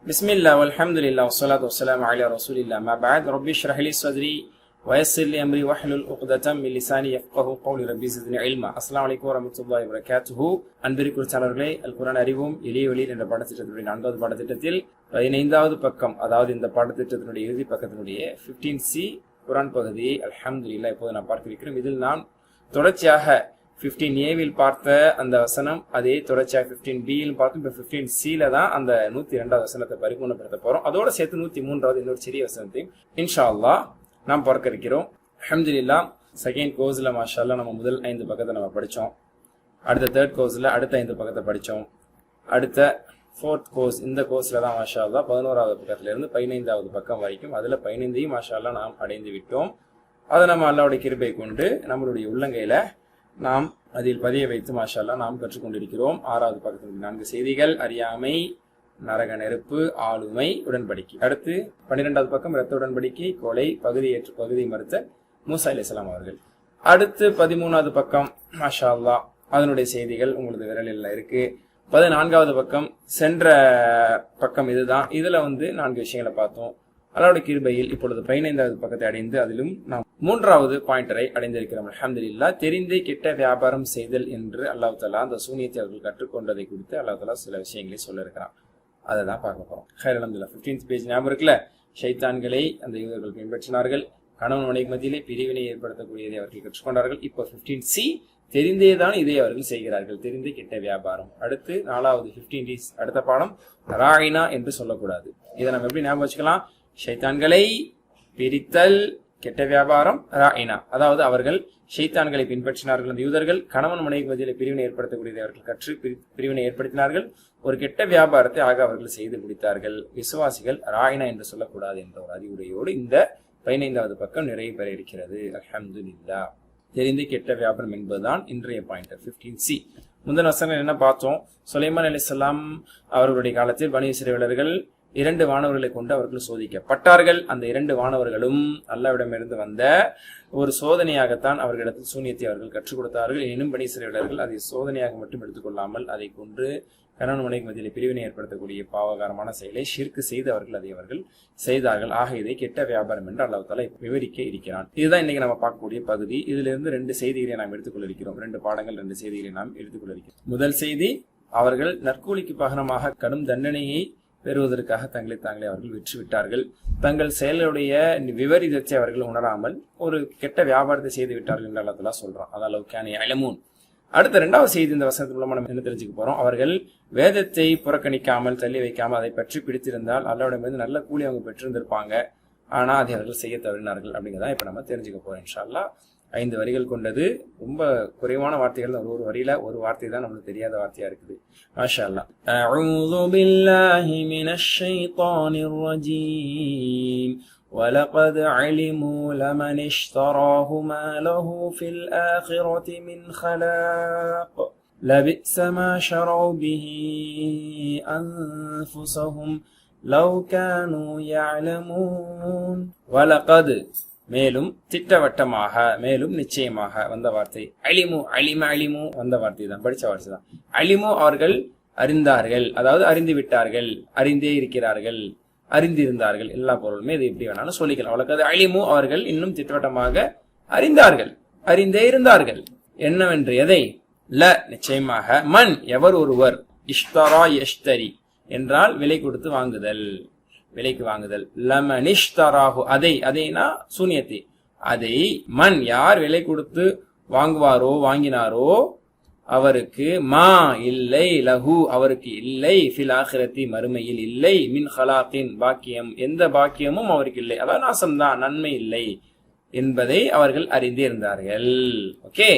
பிஸ்மில்லா வல்ஹம்துலில்லாஹ் வஸ்ஸலாத்து வஸ்ஸலாமு அலா ரசூலில்லாஹ் மா பஅத் ரப்பி ஷ்ரஹ் லி ஸத்ரி வயஸ்ஸிர் லி அம்ரி வஹ்லுல் உக்ததம் மின் லிசானி யஃப்கஹு கௌலி ரப்பி ஸித்னி இல்மா. அஸ்ஸலாமு அலைக்கும் வரஹ்மத்துல்லாஹி வபரகாத்துஹு. அன்பிற்குரியவர்களே, அல் குர்ஆன் அறிவும் எளிய வழியில் என்ற பாடத்திட்டத்தினுடைய 4வது பாடத்திட்டத்தில் 15வது பக்கம், அதாவது இந்த பாடத்திட்டத்தினுடைய இறுதி பக்கத்தினுடைய 15C குர்ஆன் பகுதியை அல்ஹம்துலில்லாஹ் இப்போது நாம் பார்க்க இருக்கிறோம். இதில் நாம் தொடர்ச்சியாக 15Aவில் பார்த்த அந்த வசனம், அதே தொடர்ச்சியாக 15Bயில் பார்த்தோம். இப்போ 15Cல தான் அந்த 102வது வசனத்தை பரிபூர்ணப்படுத்த போறோம். அதோட சேர்த்து 103வது இன்னொரு சிறிய வசனத்தையும் இன்ஷா அல்லாஹ் நாம் பார்க்க இருக்கிறோம். அல்ஹம்துலில்லாஹ் செகண்ட் கோர்ஸ்ல மாஷா அல்லாஹ் நம்ம முதல் 5 பக்கத்தை நம்ம படிச்சோம். அடுத்த தேர்ட் கோர்ஸ்ல அடுத்த 5 பக்கத்தை படிச்சோம். அடுத்த ஃபோர்த் கோர்ஸ், இந்த கோர்ஸ்ல தான் மாஷா அல்லாஹ் 11வது பக்கத்துல இருந்து 15வது பக்கம் வரைக்கும், அதுல 15ஐயும் மாஷா அல்லாஹ் நாம் அடைந்து விட்டோம். அதை நம்ம அல்லாஹ்வுடைய கிருபை கொண்டு நம்மளுடைய உள்ளங்கையில நாம் அதில் பதிய வைத்து மாஷா அல்லாஹ் நாம் கற்றுக்கொண்டிருக்கிறோம். 6வது பக்கத்தினுடைய 4 செய்திகள்: அறியாமை, நரக நெருப்பு, ஆளுமை, உடன்படிக்கை. அடுத்து 12வது பக்கம் இரத்த உடன்படிக்கை, கொலை, பகுதி ஏற்று பகுதி மறுத்த மூசா அலைஹிஸ்ஸலாம் அவர்கள். அடுத்து 13வது பக்கம் மாஷா அல்லாஹ் அதனுடைய செய்திகள் உங்களது விரலில் இருக்கு. 14வது பக்கம் சென்ற பக்கம் இதுதான். இதுல 4 விஷயங்களை பார்த்தோம். அல்லாஹ்வுடைய கிருபையில் இப்பொழுது 15வது பக்கத்தை அடைந்து அதிலும் நாம் 3வது பாயிண்டரை அடைந்திருக்கிறோம். அல்ஹம்துலில்லாஹ். தெரிந்து கெட்ட வியாபாரம் செய்தல் என்று அல்லாஹ் தஆலா அந்த சூனியத்தை அவர்கள் கற்றுக்கொண்டதை குறித்து அல்லாஹ் தஆலா சில விஷயங்களை சொல்ல இருக்கிறான். அதை தான் பார்க்க போறோம். ஹைர் அல்ஹம்துலில்லாஹ். 15th பேஜ் ஞாபகம் இருக்குல்ல? ஷைத்தான்களை அந்த யூதர்கள் பின்பற்றினார்கள். கணவன் மனைவி மத்தியிலே பிரிவினை ஏற்படுத்தக்கூடியதை அவர்கள் கற்றுக்கொண்டார்கள். இப்போ 15C தெரிந்தேதான் இதை அவர்கள் செய்கிறார்கள். தெரிந்தே கெட்ட வியாபாரம். அடுத்து 4வது 15D அடுத்த பாடம் ராயினா என்று சொல்லக்கூடாது. இதை நம்ம எப்படி ஞாபகம் வச்சுக்கலாம்? ஷைத்தான்களை பிரித்தல், கெட்ட வியாபாரம், ராயினா. அதாவது அவர்கள் ஷைத்தான்களை பின்பற்றினார்கள் அந்த யூதர்கள். கணவன் மனைவி மத்தியிலே பிரிவினை ஏற்படுத்தக்கூடியதை அவர்கள் கற்று பிரிவினை ஏற்படுத்தினார்கள். ஒரு கெட்ட வியாபாரத்தை ஆக அவர்கள் செய்து முடித்தார்கள். விசுவாசிகள் ராயினா என்று சொல்லக்கூடாது என்ற ஒரு அறிவுரையோடு இந்த 15வது பக்கம் நிறைவு பெற இருக்கிறது. அல்ஹம்துலில்லாஹ். தெரிந்து கெட்ட வியாபாரம் என்பதுதான் இன்றைய பாயிண்டர் 15C. முந்தின வசனம் என்ன பார்த்தோம்? சுலைமான் அலைஹிஸ்ஸலாம் அவர்களுடைய காலத்தில் பனி இஸ்ரவேலர்கள் 2 வானவர்களை கொண்டு அவர்கள் சோதிக்கப்பட்டார்கள். அந்த 2 வானவர்களும் அல்லாஹ்விடமிருந்து வந்த ஒரு சோதனையாகத்தான் அவர்களிடத்தில் சூனியத்தை அவர்கள் கற்றுக் கொடுத்தார்கள். எனும் பனி இஸ்ரவேலர்கள் அதை சோதனையாக மட்டும் எடுத்துக்கொள்ளாமல் அதை கொண்டு கணவன் மனைவி மத்தியில் பிரிவினை ஏற்படுத்தக்கூடிய பாவகாரமான செயலை ஷிர்க் செய்து அவர்கள் செய்தார்கள். ஆக இதை கெட்ட வியாபாரம் என்று அல்லாஹ் தஆலா விவரிக்க இருக்கிறான். இதுதான் இன்னைக்கு நம்ம பார்க்கக்கூடிய பகுதி. இதிலிருந்து 2 செய்திகளை நாம் எடுத்துக்கொள்ள இருக்கிறோம். 2 பாடங்கள் 2 செய்திகளை நாம் எடுத்துக்கொள்ள இருக்கிறோம். முதல் செய்தி, அவர்கள் நற்கூலிக்கு பகரமாக கடும் தண்டனையை பெறுவதற்காக தங்களை தாங்களே அவர்கள் விற்றுவிட்டார்கள். தங்கள் செயலுடைய விபரீதத்தை அவர்கள் உணராமல் ஒரு கெட்ட வியாபாரத்தை செய்து விட்டார்கள் என்று அல்லாஹ் தஆலா சொல்றான். அதாவது அடுத்த 2வது செய்தி இந்த வசனத்தின் மூலமா நம்ம என்ன தெரிஞ்சுக்க போறோம்? அவர்கள் வேதத்தை புறக்கணிக்காமல் தள்ளி வைக்காமல் அதை பற்றி பிடித்திருந்தால் அல்லாஹ்விடமிருந்து நல்ல கூலி அவங்க பெற்றிருந்திருப்பாங்க. ஆனா அதை அவர்கள் செய்ய தவறினார்கள். அப்படிங்கிறதா இப்ப நம்ம தெரிஞ்சுக்க போறோம். இன்ஷா அல்லாஹ் 5 வரிகள் கொண்டது. ரொம்ப குறைவான வார்த்தைகள் தான். ஒரு வரியில ஒரு வார்த்தை தான் நம்மளுக்கு தெரியாத வார்த்தையா இருக்குது. மாஷா அல்லாஹ். அஊது பில்லாஹி மினஷ் ஷைத்தானிர் ரஜீம். وَلَقَدْ عَلِمُوا لَمَنِ اشْتَرَاهُ مَا لَهُ فِي الْآخِرَةِ مِنْ خَلَاقٍ لَبِئْسَ مَا شَرَوْا بِهِ أَنفُسَهُمْ لَوْ كَانُوا يَعْلَمُونَ. وَلَقَدْ மேலும் திட்டவட்டமாக, மேலும் நிச்சயமாக வந்த வார்த்தை. அலிமு வந்த வார்த்தை தான், படிச்ச வார்த்தை தான். அலிமு அவர்கள் அறிந்தார்கள், அதாவது அறிந்து விட்டார்கள், அறிந்தே இருக்கிறார்கள், அறிந்திருந்தார்கள். எல்லா பொருளுமே இது எப்படி வேணாலும் சொல்லிக்கலாம். அவளுக்கு அலிமு அவர்கள் இன்னும் திட்டவட்டமாக அறிந்தார்கள், அறிந்தே இருந்தார்கள். என்னவென்று எதை? ல நிச்சயமாக, மன் எவர் ஒருவர், இஷ்தரா யஷ்தரி என்றால் விலை கொடுத்து வாங்குதல், விலைக்கு வாங்குதல். லமனிஷ்தராஹு அதைனா சூனியத்தை, அதை மன் யார் விலை கொடுத்து வாங்குவாரோ வாங்கினாரோ அவருக்கு மா இல்லை, லஹு அவருக்கு இல்லை, ஃபில் ஆখিরাতি மறுமையில் இல்லை, மின் ஹலாத்தின் பாக்கியம் எந்த பாக்கியமும் அவருக்கு இல்லை, அதாவது நாசம்தான், நன்மை இல்லை என்பதை அவர்கள் அறிந்தே இருந்தார்கள். ஓகே.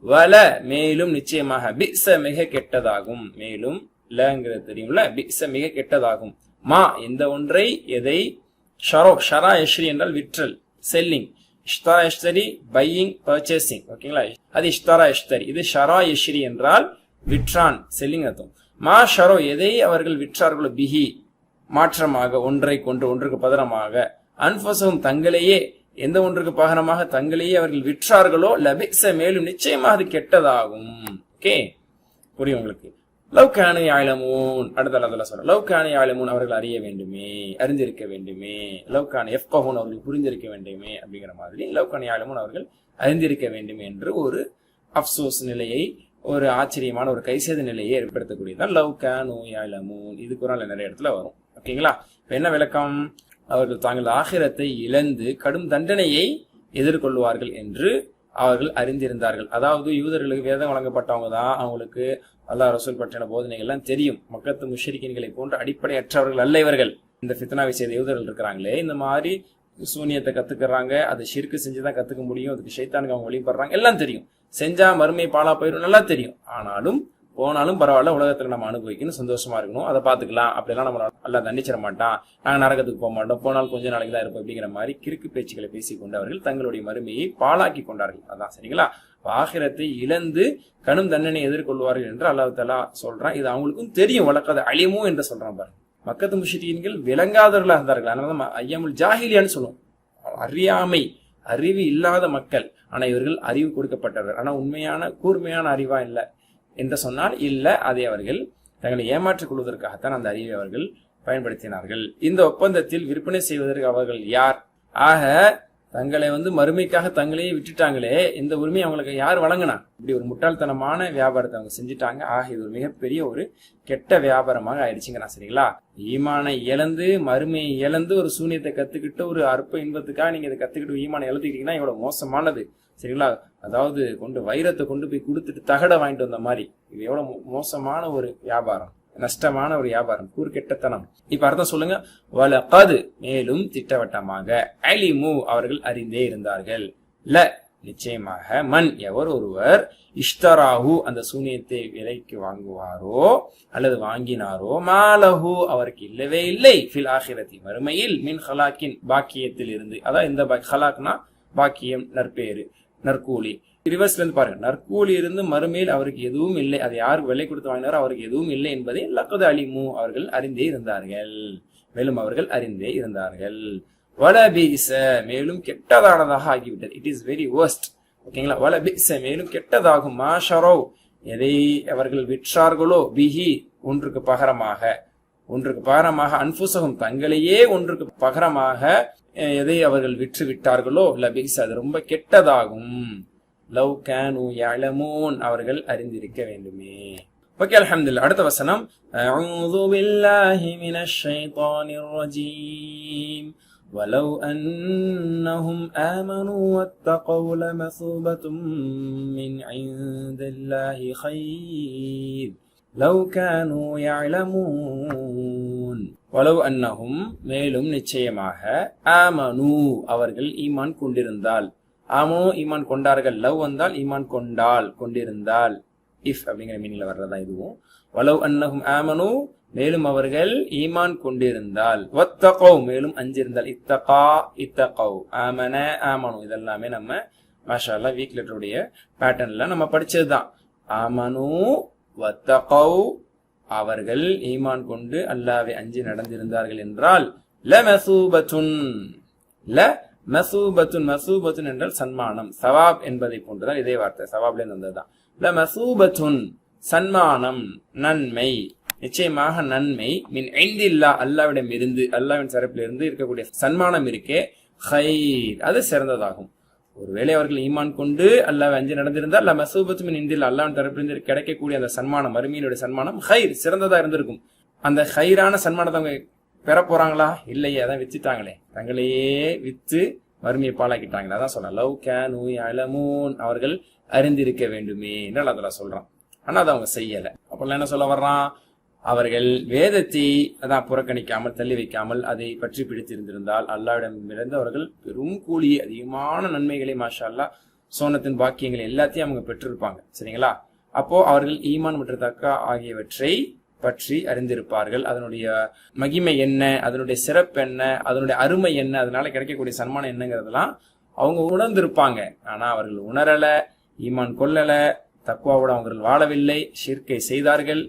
வல மேலும் நிச்சயமாக, பிஸ மிக கெட்டதாகும். மேலும் லங்கிறது தெரியும்ல, பிஸ மிக கெட்டதாகும். மா எந்த ஒன்றை, எதை, ஷரா யஷ்ரி என்றால் விற்றல், செல்லிங். இஷ்தரா யஷ்தரி பையிங், பர்ச்சேசிங். ஓகேங்களா? அது இஷ்தரா யஷ்தரி. இது ஷரா யஷ்ரி என்றால் விற்றான், செல்லிங் அர்த்தம். மா ஷரோ எதை அவர்கள் விற்றார்களோ, பிஹி மாற்றமாக, ஒன்றை கொண்டு ஒன்றுக்கு பகரமாக, அன்ஃபஸஹும் தங்களையே, எந்த ஒன்றுக்கு பகரமாக தங்களையே அவர்கள் விற்றார்களோ, லபிஸ மேலும் நிச்சயமாக அது கெட்டதாகும். ஓகே, புரியும் உங்களுக்கு? லவ் கானு யஅலமூன், அடுத்த அல்லாஹ் சொல்றான் லவ் கானு யஅலமூன், அவர்கள் அறிய வேண்டுமே, அறிந்திருக்க வேண்டுமே, லவ் கானு யஃப்கஹூன், அவர்கள் புரிந்திருக்க வேண்டுமே அப்படிங்கிற மாதிரி லவ் கானு யஅலமூன், அவர்கள் அறிந்திருக்க வேண்டும் என்று ஒரு அப்சோஸ் நிலையை, ஒரு ஆச்சரியமான ஒரு கைசேத நிலையை ஏற்படுத்தக்கூடியதான் லவ் கானு யஅலமூன். இது குர்ஆன்ல நிறைய இடத்துல வரும். ஓகேங்களா? இப்ப என்ன விளக்கம்? அவர்கள் தாங்கள் ஆகிரத்தை இழந்து கடும் தண்டனையை எதிர்கொள்வார்கள் என்று அவர்கள் அறிந்திருந்தார்கள். அதாவது யூதர்களுக்கு வேதம் வழங்கப்பட்டவங்க தான், அவங்களுக்கு அல்லாஹ் ரசூல் பற்றின போதனைகள் எல்லாம் தெரியும். மக்கத்து முஷ்ரிக்கீன்களை போன்ற அடிப்படையற்றவர்கள் அல்ல இவர்கள். இந்த ஃபித்னாவை செய்த யூதர்கள் இருக்கிறாங்களே, இந்த மாதிரி சூனியத்தை கத்துக்கிறாங்க, அதை ஷிர்கு செஞ்சுதான் கத்துக்க முடியும், அதுக்கு ஷைத்தானுக்கு அவங்க வழிபடுறாங்க, எல்லாம் தெரியும். செஞ்சா மறுமை பாலா போயிடும், நல்லா தெரியும். ஆனாலும் போனாலும் பரவாயில்ல, உலகத்துல நம்ம அனுபவிக்கணும், சந்தோஷமா இருக்கணும், அதை பாத்துக்கலாம், அப்படிலாம் நம்ம எல்லாம் தண்டிச்சிட மாட்டான், நாங்க நரகத்துக்கு போக மாட்டோம், போனாலும் கொஞ்ச நாளைக்கு தான் இருப்போம் அப்படிங்கிற மாதிரி கிறுக்கு பேச்சுக்களை பேசிக் கொண்டவர்கள் தங்களுடைய மறுமையை பாழாக்கி கொண்டார்கள். அதான் சரிங்களா? ஆகிரத்தை இழந்து கடும் தண்டனை எதிர்கொள்வார்கள் என்று அல்லாஹ் தஆலா சொல்றான். இது அவங்களுக்கும் தெரியும். வழக்காத அழியமோ என்று சொல்றான் பாருங்க. மக்கத்து முஷ்ரிக்கீன்கள் விளங்காதவர்களாக இருந்தார்கள். அதனாலதான் ஐயமுல் ஜாஹிலியான்னு சொல்லுவோம். அறியாமை, அறிவு இல்லாத மக்கள். ஆனா இவர்கள் அறிவு கொடுக்கப்பட்டவர்கள். ஆனா உண்மையான கூர்மையான அறிவா இல்லை என்று சொன்னால் இல்ல, அதை அவர்கள் தங்களை ஏமாற்றிக் கொள்வதற்காகத்தான் அந்த அறிவை அவர்கள் பயன்படுத்தினார்கள். இந்த ஒப்பந்தத்தில் விற்பனை செய்வதற்கு அவர்கள் யார்? ஆக தங்களை மறுமைக்காக தங்களையே விட்டுட்டாங்களே, இந்த உரிமையை அவங்களுக்கு யார் வழங்கினா? இப்படி ஒரு முட்டாள்தனமான வியாபாரத்தை அவங்க செஞ்சுட்டாங்க. ஆக இது ஒரு மிகப்பெரிய ஒரு கெட்ட வியாபாரமாக ஆயிடுச்சுங்க. சரிங்களா? ஈமானை இழந்து, மறுமையை இழந்து, ஒரு சூனியத்தை கத்துக்கிட்டு, ஒரு அற்ப இன்பத்துக்காக நீங்க இதை கத்துக்கிட்டு ஈமானை இழந்துக்கிட்டீங்கன்னா எவ்வளவு மோசமானது. சரிங்களா? அதாவது வைரத்தை கொண்டு போய் கொடுத்துட்டு தகட வாங்கிட்டு வந்த மாதிரி. இது எவ்வளவு மோசமான ஒரு வியாபாரம், நஷ்டமான ஒரு வியாபாரம், கூர்கெட்டத்தனம். இப்ப அர்த்தம் சொல்லுங்க. வலகது, மேலும் திட்டவட்டமாக, அலிமு, அவர்கள் அறிந்தே இருந்தார்கள், ல, நிச்சயமாக, மன், எவர் ஒருவர், இஷ்தராஹு, அந்த சூனியத்தை விலைக்கு வாங்குவாரோ அல்லது வாங்கினாரோ, மாலஹு, அவருக்கு இல்லவே இல்லை, ஃபில் ஆகிரத்தி, மறுமையில், மின் ஹலாக்கின், பாக்கியத்தில் இருந்து. அதான் இந்த ஹலாக்னா பாக்கியம், நற்பேறு, நற்கூலி. ரிவர்ஸ்ல இருந்து பாருங்க, நற்கூலி இருந்து மறுமையில் அவருக்கு எதுவும் இல்லை, அதை யார் விலை கொடுத்து வாங்கினாரோ அவருக்கு எதுவும் இல்லை என்பதை லக்கது அலிமு, அவர்கள் அறிந்தே இருந்தார்கள், மேலும் அவர்கள் அறிந்தே இருந்தார்கள். வலபிஸ, மேலும் கெட்டதானதாக ஆகிவிட்டது. It is very worst. ஓகேங்களா? வலபிஸ, மேலும் கெட்டதாகும், மாஷரோ, எதை அவர்கள் விற்றார்களோ, பிஹி, ஒன்றுக்கு பகரமாக, ஒன்றுக்கு பகரமாக, அன்புசகம், தங்களையே ஒன்றுக்கு பகரமாக எதை அவர்கள் விற்று விட்டார்களோ, லபிஸ, அது ரொம்ப கெட்டதாகும். லவ் கானு யஅலமூன், அவர்கள் அறிந்திருக்க வேண்டுமே. ஓகே, அல்ஹம்துலில்லாஹ். அடுத்த வசனம், அஊது பில்லாஹி மினஷ் ஷைத்தானிர் ரஜீம். வலவ் அன்னஹும் ஆமனூ வத்தகவ் லமஸூபத்தும் மின் இன்தில்லாஹி கைர் லவ் கானூ யஅலமூன். வலவ் அன்னஹும், மேலும் நிச்சயமாக, ஆமனூ, அவர்கள் ஈமான் கொண்டிருந்தால், ஆமனு ஈமான் கொண்டார்கள், லவ் வந்தால் ஈமான் கொண்டால், கொண்டிருந்தால், இஃப் அப்படிங்கிற மீனிங்ல வர்றதா இதுவும். வலவ் அன்னஹும் ஆமனு, மேலும் அவர்கள் ஈமான் கொண்டிருந்தால், வத்தகவ், மேலும் அஞ்சிருந்தால், இத்தகா, இத்தகவ், ஆமன, ஆமனு, இதெல்லாமே நம்ம மாஷா அல்லாஹ் வீக் லெட்டருடைய பேட்டர்ன்ல நம்ம படிச்சதுதான். ஆமனு வத்தகவ், அவர்கள் ஈமான் கொண்டு அல்லாஹ்வை அஞ்சி நடந்திருந்தார்கள் என்றால், லமஸூபத்துன், மசூபத்துன், மசூபத்துன் என்றால் சன்மானம், சவாப் என்பதை போன்றுதான் இதே வார்த்தை, சவாப்ல வந்ததுதான். லமஸூபத்துன், சன்மானம், நன்மை, நிச்சயமாக நன்மை, மின் இந்தில்லா, அல்லாஹ்விடம் இருந்து, அல்லாஹ்வின் தரப்பில் இருந்து இருக்கக்கூடிய சன்மானம் இருக்கே, கைர், அது சிறந்ததாகும். ஒருவேளை அவர்கள் ஈமான் கொண்டு அல்லாஹ்வை அஞ்சி நடந்திருந்தால், லமஸூபத்து மின் இந்தில்லா, அல்லாஹ்வின் தரப்பிலிருந்து கிடைக்கக்கூடிய அந்த சன்மானம், மறுமையினுடைய சன்மானம் கைர், சிறந்ததா இருந்திருக்கும். அந்த கைரான சன்மானத்தை அவங்க பெற போறாங்களா? இல்லையே, அதான் வித்துட்டாங்களே, தங்களையே வித்து மறுமையை பாழாக்கிட்டாங்களே. அதான் சொல்றேன், லவ் கானு யஅலமூன், அவர்கள் அறிந்திருக்க வேண்டுமே என்று அல்லாஹ் சொல்றான். ஆனா அதை அவங்க செய்யல. அப்பெல்லாம் என்ன சொல்ல வர்றான்? அவர்கள் வேதத்தை அதான் புறக்கணிக்காமல், தள்ளி வைக்காமல், அதை பற்றி பிடித்திருந்திருந்தால், அல்லாஹ்விடமிருந்து அவர்கள் பெரும் கூலி, அதிகமான நன்மைகளை, மாஷா அல்லாஹ், சோனத்தின் பாக்கியங்களை எல்லாத்தையும் அவங்க பெற்றிருப்பாங்க. சரிங்களா? அப்போ அவர்கள் ஈமான் மற்றும் தக்கா ஆகியவற்றை பற்றி அறிந்திருப்பார்கள். அதனுடைய மகிமை என்ன, அதனுடைய சிறப்பு என்ன, அதனுடைய அருமை என்ன, அதனால கிடைக்கக்கூடிய சன்மானம் என்னங்கிறதெல்லாம் அவங்க உணர்ந்திருப்பாங்க. ஆனா அவர்கள் உணரல, ஈமான் கொள்ளல, தக்வாவோட அவர்கள் வாழவில்லை, ஷிர்கை செய்தார்கள்,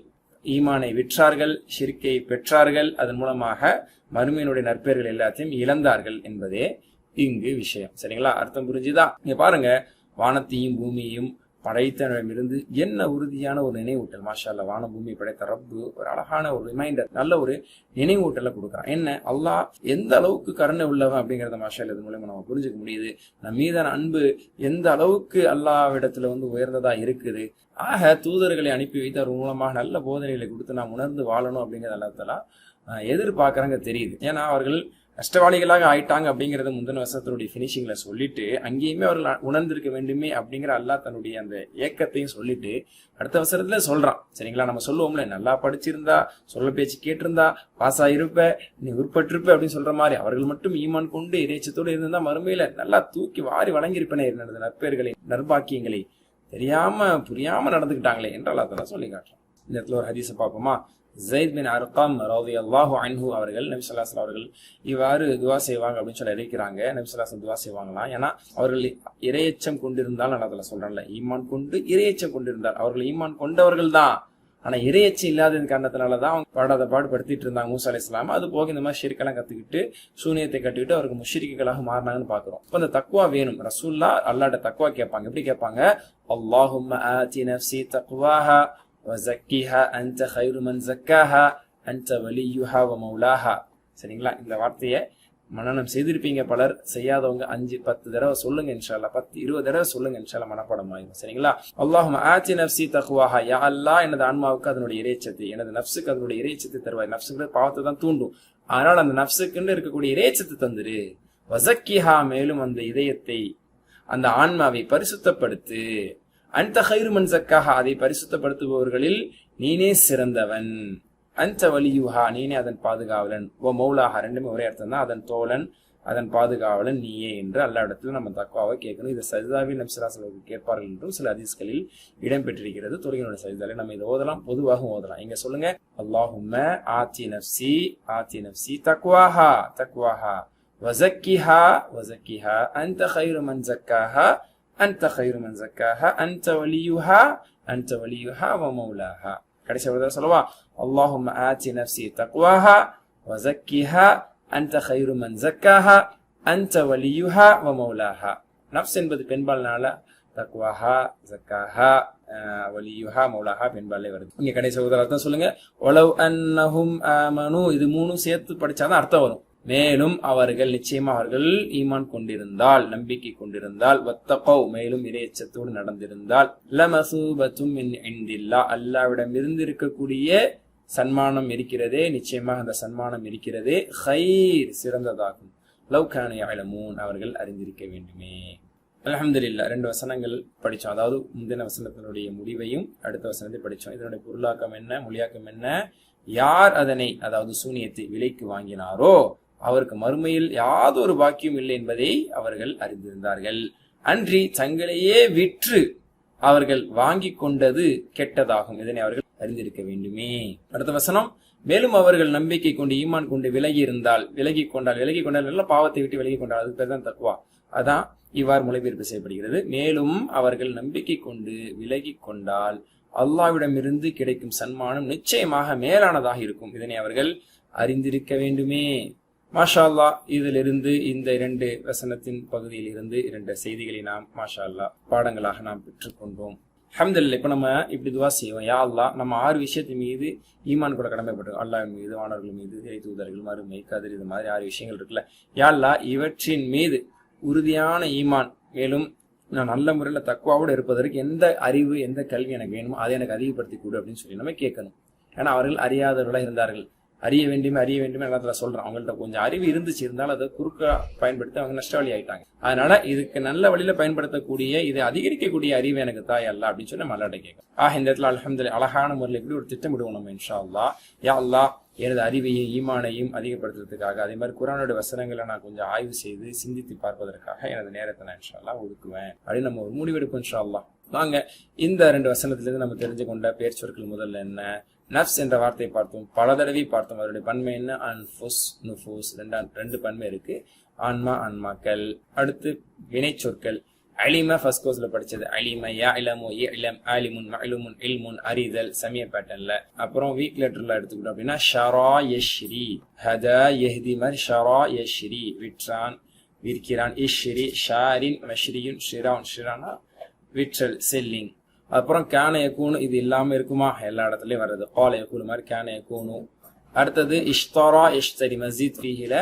ஈமானை விற்றார்கள், ஷிர்கை பெற்றார்கள், அதன் மூலமாக மறுமையினுடைய நற்பெயர்கள் எல்லாத்தையும் இழந்தார்கள் என்பதே இங்கு விஷயம். சரிங்களா? அர்த்தம் புரிஞ்சுதா? இங்க பாருங்க, வானத்தையும் பூமியையும் படைத்தனிடமிருந்து என்ன உறுதியான ஒரு நினைவூட்டல். மாஷா அல்லாஹ், வான பூமி படைத்த ரப்பு ஒரு அழகான ஒரு ரிமைண்டர், நல்ல ஒரு நினைவூட்டலை கொடுக்குறான். என்ன, அல்லாஹ் எந்த அளவுக்கு கருணை உள்ளவன் அப்படிங்கிறத மாஷா அல்லா இது மூலமா நம்ம புரிஞ்சுக்க முடியுது. நம்ம மீதான அன்பு எந்த அளவுக்கு அல்லாஹ்விடத்துல உயர்ந்ததா இருக்குது. ஆக தூதர்களை அனுப்பி வைத்து அவர் மூலமாக நல்ல போதனைகளை கொடுத்து நாம் உணர்ந்து வாழணும் அப்படிங்கிறது அல்லாஹ் தஆலா எதிர்பார்க்கறாங்க தெரியுது. ஏன்னா அவர்கள் நஷ்டவாளிகளாக ஆயிட்டாங்க அப்படிங்கறத முந்தின வசனத்தினுடைய பினிஷிங்ல சொல்லிட்டு அங்கேயுமே அவர்கள் உணர்ந்திருக்க வேண்டுமே அப்படிங்கிற அல்லாஹ் தன்னுடைய அந்த ஏக்கத்தையும் சொல்லிட்டு அடுத்த அவசரத்துல சொல்றான். சரிங்களா, நம்ம சொல்லுவோம்ல, நல்லா படிச்சிருந்தா, சொல்ல பேச்சு கேட்டிருந்தா, பாஸ் ஆயிருப்ப, நீ உட்பட்டிருப்ப அப்படின்னு சொல்ற மாதிரி அவர்கள் மட்டும் ஈமான் கொண்டு இறைச்சத்தோடு இருந்தா மறுமையில நல்லா தூக்கி வாரி வழங்கியிருப்பனே நடந்த நற்பெயர்களை நற்பாக்கியங்களை தெரியாம புரியாம நடந்துக்கிட்டாங்களே என்று அல்லாஹ் தஆலா சொல்லி காட்டுறான். இந்த இடத்துல ஒரு ஹதீஸை பார்ப்போமா. ஸைத் பின் அர்கம் ரலியல்லாஹு அன்ஹு அவர்கள் நபி ஸல்லல்லாஹு அலைஹி வஸல்லம் அவர்கள் இவ்வாறு துஆ செய்வாங்க அப்படின்னு சொல்லி அறிவிக்கிறாங்க. நபி ஸல்லல்லாஹு அலைஹி வஸல்லம் துஆ செய்வாங்களாம். ஏன்னா அவர்கள் இறையச்சம் கொண்டிருந்தால், அல்லாஹ் சொல்றான்ல, ஈமான் கொண்டு இறையச்சம் கொண்டிருந்தால், அவர்கள் ஈமான் கொண்டவர்கள் தான். ஆனா இறையச்சம் இல்லாத காரணத்தினாலதான் அவங்க பாடாத பாடுபடுத்திட்டு இருந்தாங்க மூசா அலைஹிஸ்ஸலாம். அது போக இந்த மாதிரி ஷிர்கெல்லாம் கத்துக்கிட்டு சூனியத்தை கட்டுக்கிட்டு அவருக்கு முஷ்ரிக்குகளாக மாறினாங்கன்னு பாக்குறோம். இப்ப அந்த தக்வா வேணும். ரசூல்லா அல்லாஹ்ட்ட தக்வா கேட்பாங்க. எப்படி கேட்பாங்க? அல்லாஹும்ம ஆதி நஃப்ஸி தக்வாஹா வஸக்கிஹா அன்த கைரு மன் ஸக்காஹா அன்த வலியுஹா வ மௌலாஹா. சரிங்களா, இந்த வார்த்தையை மனனம் செய்திருப்பீங்க பலர். செய்யாதவங்க 5-10 தடவை சொல்லுங்க இன்ஷா அல்லாஹ். 10-20 தடவை சொல்லுங்க இன்ஷா அல்லாஹ், மனப்பாடம் ஆகும். சரிங்களா, அல்லாஹும்ம ஆதி நஃப்ஸி தக்வாஹா, யா அல்லாஹ் எனது ஆன்மாவுக்கு அதனுடைய இறைச்சத்தை, எனது நஃப்ஸுக்கு அதனுடைய இறைச்சத்தை தருவாய். நஃப்ஸுங்கிறது பாவத்தை தான் தூண்டும். ஆனால் அந்த நஃப்ஸுக்குன்னு இருக்கக்கூடிய இறைச்சத்தை தந்துரு. வஸக்கிஹா, மேலும் அந்த இதயத்தை, அந்த ஆன்மாவை பரிசுத்தப்படுத்து. அன்த கைரு மன் ஸக்காஹா, அதை பரிசுத்தப்படுத்துபவர்களில் நீனே சிறந்தவன். அன்த வலியுஹா, நீனே அதன் பாதுகாவலன். ஓ மௌலாஹா, ரெண்டுமே ஒரே அர்த்தம் தான். அதன் தோழன், அதன் பாதுகாவலன் நீயே என்று அல்லாஹ் இடத்துல நம்ம தக்வாவை கேட்கணும். இதை சஜிதாவில் நபி ஸல்லல்லாஹு அலைஹி வஸல்லம் கேட்பார்கள் என்றும் சில ஹதீஸ்களில் இடம்பெற்றிருக்கிறது. தொழுகையினுடைய சஜிதாவில் நம்ம இதை ஓதலாம், பொதுவாக ஓதலாம். இங்க சொல்லுங்க, அல்லாஹும்ம ஆதி நஃப்ஸி தக்வாஹா தக்வாஹா வஸக்கிஹா வஸக்கிஹா அன்த கைரு மன் ஸக்காஹா அன்த கைரு மன் ஸக்காஹா அன்த வலியுஹா வ மௌலாஹா. கடைசி ஒரு தடவை சொல்லவா? அல்லாஹும்ம ஆதி நஃப்ஸி தக்வாஹா வஸக்கிஹா அன்த கைரு மன் ஸக்காஹா அன்த வலியுஹா வ மௌலாஹா. நஃப்ஸ் என்பது பெண்பால்னால தக்வாஹா, ஸக்காஹா, வலியுஹா, மௌலாஹா பெண்பாலே வருது. இங்க கடைசி ஒரு அர்த்தம் சொல்லுங்க. வலவ் அன்னஹும் ஆமனு, இது மூணும் சேர்த்து படிச்சாதான் அர்த்தம் வரும். மேலும் அவர்கள், நிச்சயமா அவர்கள் ஈமான் கொண்டிருந்தால், நம்பிக்கை கொண்டிருந்தால், வத்தகவ், மேலும் இறையச்சத்தோடு நடந்திருந்தால், லமசூபத்தும் மின் இன்தில்லாஹ், அல்லாஹ்விடம் இருந்து இருக்கக்கூடிய சன்மானம் இருக்கிறதே, நிச்சயமாக அந்த சன்மானம் இருக்கிறதே, கைர், சிறந்ததாகும். லவ் கானு யஅலமூன், அவர்கள் அறிந்திருக்க வேண்டுமே. அல்ஹம்துலில்லாஹ், 2 வசனங்கள் படிச்சோம். அதாவது முந்தின வசனத்தினுடைய முடிவையும் அடுத்த வசனத்தை படிச்சோம். இதனுடைய பொருளாக்கம் என்ன, மொழியாக்கம் என்ன? யார் அதனை, அதாவது சூனியத்தை விலைக்கு வாங்கினாரோ அவருக்கு மறுமையில் யாதொரு பாக்கியம் இல்லை என்பதை அவர்கள் அறிந்திருந்தார்கள். அன்றி தங்களையே விற்று அவர்கள் வாங்கி கொண்டது கெட்டதாகும். இதனை அவர்கள் அறிந்திருக்க வேண்டுமே. அடுத்த வசனம், மேலும் அவர்கள் நம்பிக்கை கொண்டு ஈமான் கொண்டு விலகி கொண்டால் நல்ல பாவத்தை விட்டு விலகி கொண்டால், அதுக்கு பேர் தான் தக்வா. அதான் இவ்வாறு மொழிபெயர்ப்பு செய்யப்படுகிறது. மேலும் அவர்கள் நம்பிக்கை கொண்டு விலகி கொண்டால் அல்லாஹ்விடமிருந்து கிடைக்கும் சன்மானம் நிச்சயமாக மேலானதாக இருக்கும். இதனை அவர்கள் அறிந்திருக்க வேண்டுமே. மாஷா அல்லாஹ், இதிலிருந்து இந்த 2 வசனத்தின் பகுதியில் இருந்து 2 செய்திகளை நாம் மாஷா அல்லாஹ் பாடங்களாக நாம் பெற்றுக்கொண்டோம். அல்ஹம்துலில்லாஹ். இப்ப நம்ம இப்படி துவா செய்வோம். யா அல்லாஹ், நம்ம 6 விஷயத்தின் மீது ஈமான் கூட கடமைப்பட்டிருக்கோம். அல்லாஹ் மீது, வானவர்கள் மீது, இறை தூதர்கள், மறுமை, கதிர், இது மாதிரி 6 விஷயங்கள் இருக்குல்ல. யா அல்லாஹ், இவற்றின் மீது உறுதியான ஈமான், மேலும் நான் நல்ல முறையில் தக்வாவோடு இருப்பதற்கு எந்த அறிவு, எந்த கல்வி எனக்கு வேணுமோ அதை எனக்கு அதிகப்படுத்தி கொடு அப்படின்னு சொல்லி நம்ம கேட்கணும். ஏன்னா அவர்கள் அறியாதவர்களாக இருந்தார்கள். அறிய வேண்டுமே எல்லாத்துல சொல்றான். அவங்கள்ட்ட கொஞ்சம் அறிவு இருந்தாலும் அதை குறுக்க பயன்படுத்தி அவங்க நஷ்டவாளி ஆயிட்டாங்க. அதனால இதுக்கு நல்ல வழியில பயன்படுத்தக்கூடிய, இதை அதிகரிக்கக்கூடிய அறிவு எனக்கு தாய் அல்ல அப்படின்னு சொல்லி நம்ம அல்லாஹ்ட்ட கேட்கணும். இந்த இடத்துல அல்ஹம்துலில்லாஹ் அழகான முறையில் எப்படி ஒரு திட்டமிடுவோம் நம்ம இன்ஷா அல்லாஹ். யா அல்லாஹ், எனது அறிவையும் ஈமானையும் அதிகப்படுத்துறதுக்காக, அதே மாதிரி குர்ஆனுடைய வசனங்களை நான் கொஞ்சம் ஆய்வு செய்து சிந்தித்து பார்ப்பதற்காக எனது நேரத்தை நான் இன்ஷா அல்லாஹ் ஒதுக்குவேன் அப்படின்னு நம்ம ஒரு முடிவெடுப்போம் இன்ஷா அல்லாஹ். வாங்க, இந்த 2 வசனத்திலிருந்து நம்ம தெரிஞ்சு கொண்ட பெயர் சொற்கள் முதல்ல என்ன? நஃப்ஸ் என்ற வார்த்தையை பார்த்தோம், பல தடவை பார்த்தோம். அதனுடைய பன்மை என்ன? அன்ஃபுஸ், நுஃபூஸ், 2 பன்மை இருக்கு. ஆன்மா, ஆன்மாக்கள். அடுத்து வினை சொற்கள். அலிம ஃபர்ஸ்ட் கோர்ஸ்ல படிச்சது. அலிம, யஅலமு, இலம், ஆலிமுன், மஅலூமுன், இல்முன், அறிதல், சமிய பேட்டர்ன்ல. அப்புறம் வீக் லெட்டர்ல எடுத்துக்கிட்டோம் அப்படின்னா ஷரா யஷ்ரி, ஹதா யஹ்தி, மாதிரி ஷரா யஷ்ரி, விற்றான், விற்கிறான். இஷ்ரி, ஷாரின், மஷ்ரியுன், ஷிரான், ஷிரானா விற்றல் செல்லிங். அப்புறம் கான யகூனு இது இல்லாம இருக்குமா, எல்லா இடத்துலயும் வர்றது. கால யகூனு மாதிரி கான யகூனு. அடுத்தது இஷ்தரா இஷ்தரி மஸ்ஜித் ஃபீஹில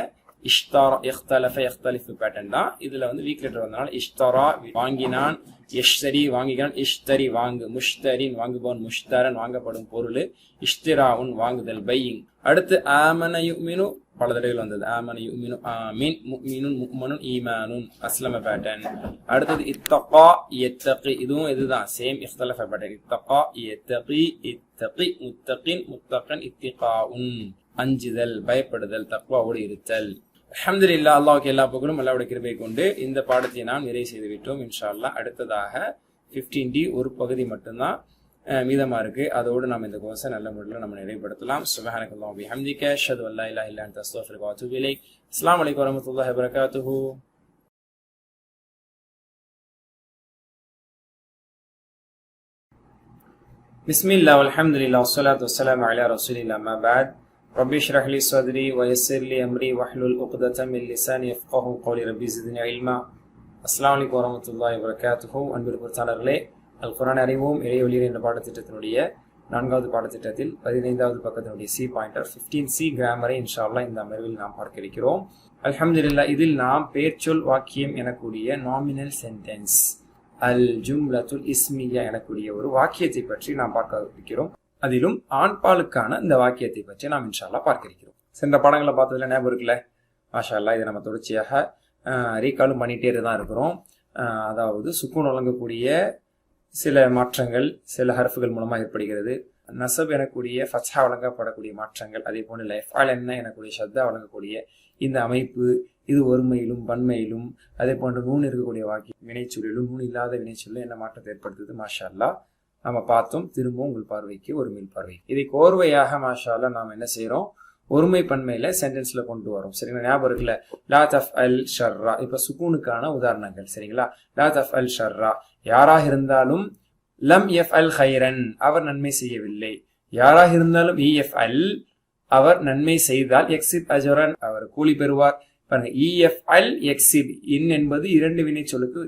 இஷ்தரா இஹ்தலஃப இஹ்தலிஃபு பேட்டர்ன் தான். இதுல வந்து வீக் லெட்டர் வந்தனால இஷ்தரா வாங்கினான், இஷ்தரி வாங்கினான், இஷ்தரி வாங்கு, முஷ்தரின் வாங்குபவன், முஷ்தரன் வாங்கப்படும் பொருள், இஷ்திராவுன் வாங்குதல் பையிங். அடுத்து ஆமன யுமினு பல தடவைகள் வந்தது. ஆமன யுமினு ஆமீன், முஃமினுன் முஃமனுன் ஈமானுன் அஸ்லம பேட்டர்ன். அடுத்தது இத்தகா யத்தகி இதுவும் இதுதான் சேம் இஹ்தலஃப பேட்டர்ன். இத்தகா யத்தகி இத்தகி முத்தகின் முத்தகன் இத்திகாஉன் அஞ்சுதல் பயப்படுதல் தக்வாவோடு இருத்தல். அல்ஹம்துலில்லாஹ் அல்லாஹ்வுக்கு எல்லா புகழும் அல்லாஹ்வுடைய கிருபை கொண்டு இந்த பாடத்தை நாம் நிறைவு செய்து விட்டோம். இன்ஷா அல்லாஹ் அடுத்ததாக 15D ஒரு பகுதி மட்டும்தான் மீதமா இருக்கு. அதோடு நாம் இந்த கோர்ஸை நல்ல முறையில் நம்ம நிறைவுபடுத்தலாம். சுப்ஹானக்கல்லாஹு வபிஹம்திக அஷ்ஹது அல்லா இலாஹா இல்லா அன்த அஸ்தக்ஃபிருக வ அத்தூபு இலைக். அஸ்ஸலாமு அலைக்கும் வரஹ்மத்துல்லாஹி வபரகாத்துஹு. பிஸ்மில்லாஹ் வல்ஹம்துலில்லாஹ் வஸ்ஸலாத்து வஸ்ஸலாமு அலா ரசூலில்லாஹ் அம்மா பஅத். ரப்பி இஷ்ரஹ் லி ஸத்ரி வ யஸ்ஸிர் லி அம்ரி வஹ்லுல் உக்ததம் மின் லிசானி யஃப்கஹு கௌலி. ரப்பி ஸித்னி இல்மா. அஸ்ஸலாமு அலைக்கும் வரஹ்மத்துல்லாஹி வபரகாத்துஹு. அன்பிற்குரிய பொறுத்தாளர்களே, அல் குர்ஆன் அறிவோம் இறைவழியில் என்ற பாடத்திட்டத்தினுடைய 4வது பாடத்திட்டத்தில் 15வது பக்கத்தினுடைய சி பாயிண்டர் 15C கிராமரை இன்ஷா அல்லாஹ் இந்த அமர்வில் நாம் பார்க்க இருக்கிறோம். அல்ஹம்துலில்லாஹ் இதில் நாம் பேர்ச்சொல் வாக்கியம் எனக்கூடிய நாமினல் சென்டென்ஸ் அல் ஜும்லத்துல் இஸ்மியா எனக்கூடிய ஒரு வாக்கியத்தை பற்றி நாம் பார்க்க இருக்கிறோம். அதிலும் ஆண்பாலுக்கான இந்த வாக்கியத்தை பற்றி நாம் இன்ஷா அல்லாஹ் பார்க்க இருக்கிறோம். சென்ற பாடங்களை பார்த்ததுல ஞாபகம் இருக்குல்ல? மாஷா அல்லாஹ் இதை நம்ம தொடர்ச்சியாக ரீகாலும் பண்ணிட்டே தான் இருக்கிறோம். அதாவது சுக்கூன் வழங்கக்கூடிய சில மாற்றங்கள் சில ஹர்ஃபுகள் மூலமா ஏற்படுகிறது. நசப் எனக்கூடிய ஃபத்ஹா வழங்கப்படக்கூடிய மாற்றங்கள், அதே போன்று லஃபால் என்ன எனக்கூடிய ஷத்தா வழங்கக்கூடிய இந்த அமைப்பு, இது ஒருமையிலும் பன்மையிலும் அதே போன்று நூன் இருக்கக்கூடிய வாக்கிய வினைச்சொல்லிலும் நூன் இல்லாத வினைச்சொல்லும் என்ன மாற்றத்தை ஏற்படுத்துது மாஷா அல்லாஹ் நம்ம பார்த்தோம். திரும்பவும் உங்கள் பார்வைக்கு ஒரு மீள் பார்வை. இதை கோர்வையாக மாஷா அல்லாஹ் நாம் என்ன செய்யறோம், ஒருமை பன்மையில சென்டென்ஸ்ல கொண்டு வரோம். சரிங்களா? ஞாபகம் இருக்குல்ல? லா தஃப் அல் ஷர்ரா. இப்ப சுக்கூனுக்கான உதாரணங்கள். சரிங்களா? லா தஃப் அல் ஷர்ரா யாராக இருந்தாலும், லம் எஃப் அல் ஹைரன் அவர் நன்மை செய்யவில்லை. யாராக இருந்தாலும் இஎஃப் அல் அவர் நன்மை செய்தால், எக்ஸிப் அஜரன் அவர் கூலி பெறுவார். பாருங்க, இஎஃப் அல் எக்ஸிப் இன் என்பது இரண்டு வினை சொல்லுக்கு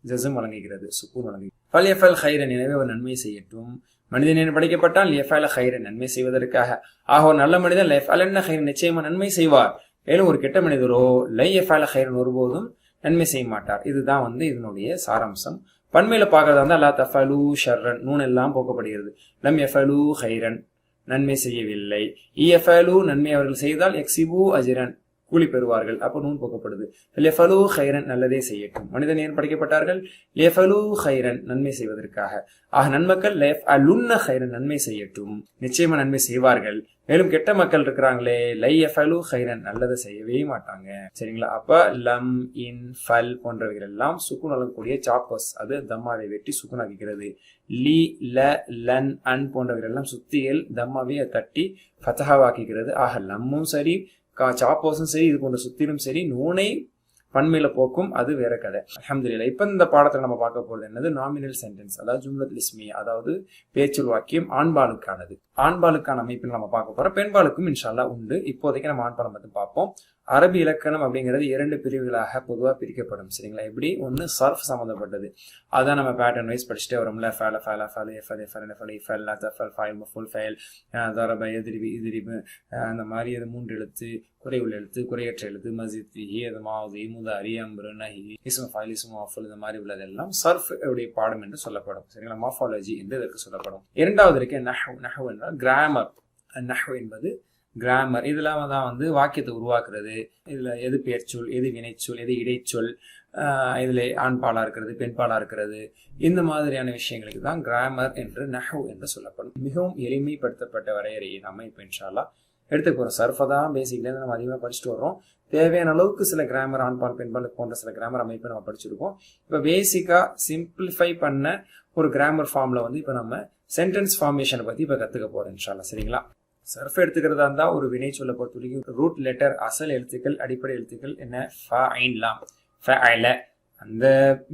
ஜஸம் வழங்குகிறது, சுக்கூன் வழங்குகிறது. ஃபல் எஃப் அல் ஹைரன் எனவே அவர் நன்மை செய்யட்டும். மனிதன் படைக்கப்பட்டால் லியஃபஅல ஹைரன் நன்மை செய்வதற்காக. ஆக ஒரு நல்ல மனிதன் லியஃபஅலன்ன ஹைரன் நிச்சயமா நன்மை செய்வார். மேலும் ஒரு கெட்ட மனிதரோ லியஃபஅல ஹைரன் ஒருபோதும் நன்மை செய்ய மாட்டார். இதுதான் வந்து இதனுடைய சாராம்சம். பன்மையில பார்க்கறதா இருந்தா லா தஃபலு ஷர்ரன் நூன் எல்லாம் போக்கப்படுகிறது. லம் யஃபலு ஹைரன் நன்மை செய்யவில்லை. இயஃபலு நன்மை அவர்கள் செய்தால் எக்ஸிபு அஜ்ரன் கூலி பெறுவார்கள். அப்போ நூன் போக்கப்படுது. லியஃபலு ஹைரன் நல்லதே செய்யட்டும். மனிதன் ஏன் படைக்கப்பட்டார்கள்? லியஃபலு ஹைரன் நன்மை செய்வதற்காக. ஆக நன்மக்கள் லியஃபலுன்ன ஹைரன் நன்மை செய்யட்டும், நிச்சயமா நன்மை செய்வார்கள். மேலும் கெட்ட மக்கள் இருக்கிறாங்களே லையஃபலு ஹைரன் நல்லதை செய்யவே மாட்டாங்க. சரிங்களா? அப்ப லம் இன் ஃபல் போன்றவைகள் எல்லாம் சுக்குன் வழங்கக்கூடிய சாப்பஸ், அது தம்மாவை வெட்டி சுக்குன் ஆகிக்கிறது. லி ல லன் அன் போன்றவைகள் எல்லாம் சுத்தியல் தம்மாவை தட்டி ஃபதஹாவாக்குகிறது. ஆக லம்மும் சரி சாப்போஸும் சரி இது போன்ற சுத்திலும் சரி நூனை பன்மையில போக்கும், அது வேற கதை. அல்ஹம்துலில்லாஹ். இப்ப இந்த பாடத்துல நம்ம பார்க்க போறது என்னது, நாமினல் சென்டென்ஸ், அதாவது ஜும்லத்துல் இஸ்மியா, அதாவது பேச்சொல் வாக்கியம் ஆண்பாலுக்கானது. ஆண்பாலுக்கான அமைப்பில் நம்ம பார்க்க போறோம். பெண்பாலுக்கும் இன்ஷா அல்லாஹ் உண்டு. இப்போதைக்கு நம்ம ஆண்பாலம் மட்டும் பார்ப்போம். அரபி இலக்கணம் அப்படிங்கிறது 2 பிரிவுகளாக பொதுவாக பிரிக்கப்படும். சரிங்களா? எப்படி ஒன்று சர்ஃப் சம்பந்தப்பட்டது, அதான் நம்ம பேட்டர்ன் வைஸ் படிச்சுட்டே வரோம்ல. ஃபல ஃபல ஃபல ஃபல ஃபல ஃபல ஃபல் தஃபல் ஃபைல் மஃபுல் ஃபைல் தரப எதிரிபு இதிரிபு அந்த மாதிரி அது 3 எழுத்து, குறைவுள்ள எழுத்து, குறையற்ற எழுத்து, மஸ்ஜித் ஃபீஹி, அது மாதி, முதாரி, அம்ரு, நஹி, இஸ்மு ஃபைல், இஸ்மு மஃபூல், இந்த மாதிரி உள்ளதெல்லாம் சர்ஃப் உடைய பாடம் என்று சொல்லப்படும். சரிங்களா? மார்ஃபாலஜி என்று இதற்கு சொல்லப்படும். இரண்டாவது இருக்கு நஹ்வு. நஹ்வு என்றால் கிராமர். நஹ்வு என்பது கிராமர். இதெல்லாம் தான் வந்து வாக்கியத்தை உருவாக்குறது. இதுல எது பெயர்ச்சொல், எது வினைச்சொல், எது இடைச்சொல், இதுல ஆண்பாலா இருக்கிறது, பெண்பாலா இருக்கிறது, இந்த மாதிரியான விஷயங்களுக்கு தான் கிராமர் என்று நஹ்வு என்று சொல்லப்படும். மிகவும் எளிமைப்படுத்தப்பட்ட வரையறையை நம்ம இப்ப இன்ஷா அல்லாஹ் எடுத்துக்க போறோம். சர்ஃபை தான் பேசிக்ல நம்ம அதிகமாக படிச்சுட்டு வர்றோம். தேவையான அளவுக்கு சில கிராமர் ஆண்பால் பெண்பால் போன்ற சில கிராமர் அமைப்பை நம்ம படிச்சிருக்கோம். இப்ப பேசிக்கா சிம்பிளிஃபை பண்ண ஒரு கிராமர் ஃபார்ம்ல வந்து இப்ப நம்ம சென்டென்ஸ் ஃபார்மேஷனை பத்தி இப்ப கத்துக்க போறோம் இன்ஷா அல்லாஹ். சரிங்களா? சர்ஃப் எடுத்துக்கிறதா இருந்தா ஒரு வினை சொல்ல பொறுத்த வரைக்கும் ரூட் லெட்டர் அசல் எழுத்துக்கள் அடிப்படை எழுத்துக்கள் என்ன ஃபஅஇன்லாம் ஃபஅல அந்த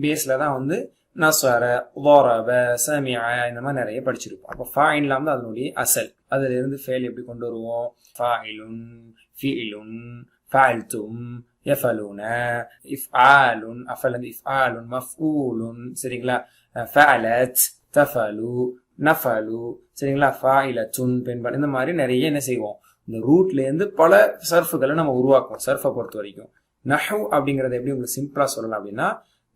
பேஸ்ல தான் வந்து நஸர ضرب சமிஅ இந்த மாதிரி நிறைய படிச்சிருப்போம். அப்போ ஃபஅஇன்லாம் தான் அதனுடைய அசல். அதுல இருந்து ஃபேல் எப்படி கொண்டு வருவோம்? ஃபாயிலுன் ஃபிஇலுன் ஃபஅல்தும் யஃபலூன இஃப்ஆலுன் அஃபலன் இஃப்ஆலுன் மஃஊலுன். சரிங்களா? ஃபஅலத், தஃபலு, நஃபலு, சரிங்களா, ஃபாயிலத்துன் பெண்பால், இந்த மாதிரி நிறைய என்ன செய்வோம், இந்த ரூட்ல இருந்து பல சர்ஃபுகளை நம்ம உருவாக்குவோம். சர்ஃபை பொறுத்த வரைக்கும் நஹ்வ் அப்படிங்கறத எப்படி உங்களுக்கு சிம்பிளா சொல்லலாம் அப்படின்னா,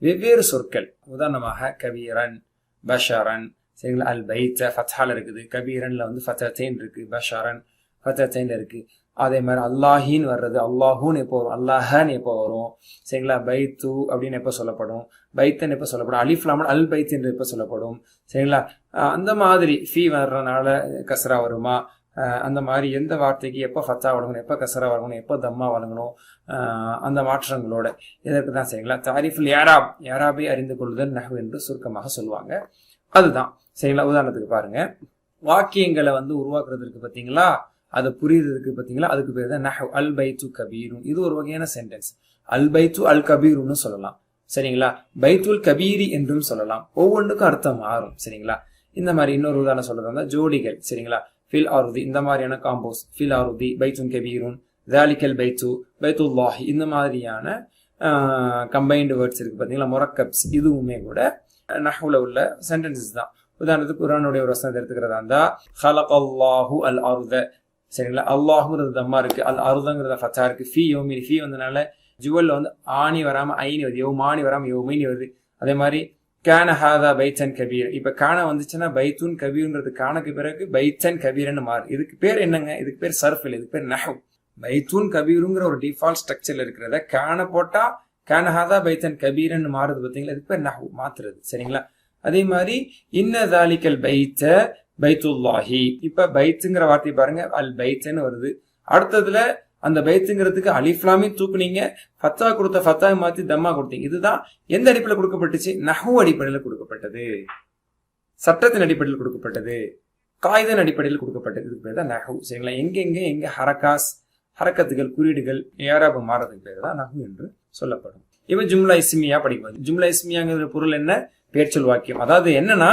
வெவ்வேறு சொற்கள், உதாரணமாக கபீரன், பஷரன், சரிங்களா, அல் பைத்த ஃபத்ஹால இருக்குது, கபீரன்ல வந்து ஃபத்தத்தைன் இருக்கு, பஷரன் ஃபத்தத்தைன்ல இருக்கு. அதே மாதிரி அல்லாஹின்னு வர்றது, அல்லாஹூன்னு எப்போ வரும், அல்லாஹன்னு எப்போ வரும், சரிங்களா, பைத்து அப்படின்னு எப்போ சொல்லப்படும், பைத்தன் எப்போ சொல்லப்படும், அலிஃப்லாமல் அல் பைத் என்று எப்போ சொல்லப்படும், சரிங்களா. அந்த மாதிரி ஃபீ வர்றதுனால கஸ்ரா வருமா, அந்த மாதிரி எந்த வார்த்தைக்கு எப்போ ஃபத்தா வழங்கணும், எப்போ கசரா வழங்கணும், எப்போ தம்மா வழங்கணும், அந்த மாற்றங்களோட இதற்கு தான் சரிங்களா தாரிஃபுல் யாராப், யாராபை அறிந்து கொள்ளுதல் நஹ்வ் என்று சுருக்கமாக சொல்லுவாங்க. அதுதான் சரிங்களா. உதாரணத்துக்கு பாருங்க, வாக்கியங்களை வந்து உருவாக்குறதுக்கு பார்த்தீங்களா, அதை புரியுறதுக்கு பார்த்தீங்களா, அதுக்கு பேர் தான் நஹ்வ். அல் பைத்து கபீரும், இது ஒரு வகையான சென்டென்ஸ். அல் பைத்து அல் கபீருன்னு சொல்லலாம், சரிங்களா. பைத்துல் கபீரி என்றும் சொல்லலாம். ஒவ்வொன்றுக்கும் அர்த்தம் மாறும், சரிங்களா. இந்த மாதிரி இன்னொரு உதாரணம் சொல்றதா ஜோடிகள், சரிங்களா. ஃபில் ஆருதி, இந்த மாதிரியான காம்போஸ், ஃபில் ஆருதி பைத்துன் கபீருன், தாலிகல் பைத்து, பைத்துல்லாஹி, இந்த மாதிரியான கம்பைன்டு வேர்ட்ஸ் இருக்கு பார்த்தீங்களா, முரக்கப்ஸ், இதுவுமே கூட நஹ்வுல உள்ள சென்டென்சஸ் தான். உதாரணத்துக்கு குர்ஆனுடைய ஒரு வசனத்தை எடுத்துக்கிறதா இருந்தா, ஹலகல்லாஹு அல் அர்த, சரிங்களா, அல்லாஹுங்கிறது தம்மா இருக்கு, அல் அர்தங்கிறத ஃபத்தா இருக்கு, ஃபீ யௌமின், ஃபீ வந்தனால ஜுவல்ல வந்து ஆணி வராம ஐனி வருது, யௌமானி வராம யௌமைனி வருது. அதே மாதிரி கான ஹாதா பைத்தன் கபீர், இப்ப கான வந்துச்சுன்னா பைத்துன் கபீர்ன்றது கானக்கு பிறகு பைத்தன் கபீர்னு மாறு. இதுக்கு பேர் என்னங்க, இதுக்கு பேர் சர்ஃப் இல்லை, இதுக்கு பேர் நஹ்வ். பைத்துன் கபீருங்கிற ஒரு டிஃபால்ட் ஸ்ட்ரக்சர்ல இருக்கிறத கான போட்டா கான ஹாதா பைத்தன் கபீர்னு மாறுது பார்த்தீங்களா, இதுக்கு பேர் நஹ்வ், மாத்துறது, சரிங்களா. அதே மாதிரி இன்ன தாலிகல் பைத்த பைத்துல்லாஹி, இப்ப பைத்துங்கிற வார்த்தை பாருங்க, அல் பைத்துன்னு வருது. அடுத்ததுல அந்த பைத்துங்கிறதுக்கு அலிஃப்லாமே தூக்குனீங்க, ஃபத்தா கொடுத்த ஃபத்தா மாத்தி தம்மா கொடுத்தீங்க. இதுதான் எந்த அடிப்படையில் கொடுக்கப்பட்டுச்சு, நஹ்வ் அடிப்படையில் கொடுக்கப்பட்டது, சட்டத்தின் அடிப்படையில் கொடுக்கப்பட்டது, காயிதன் அடிப்படையில் கொடுக்கப்பட்டது. இதுக்கு பேர் தான் நஹ்வ், சரிங்களா. எங்க ஹரக்கத்துகள், குறியீடுகள், ஏராபு மாறதுக்கு பேர் தான் நஹ்வ் என்று சொல்லப்படும். இப்ப ஜும்லா இஸ்மியா படிக்கும். ஜும்லா இஸ்மியாங்கிற பொருள் என்ன, பேர்ச்சொல் வாக்கியம். அதாவது என்னன்னா,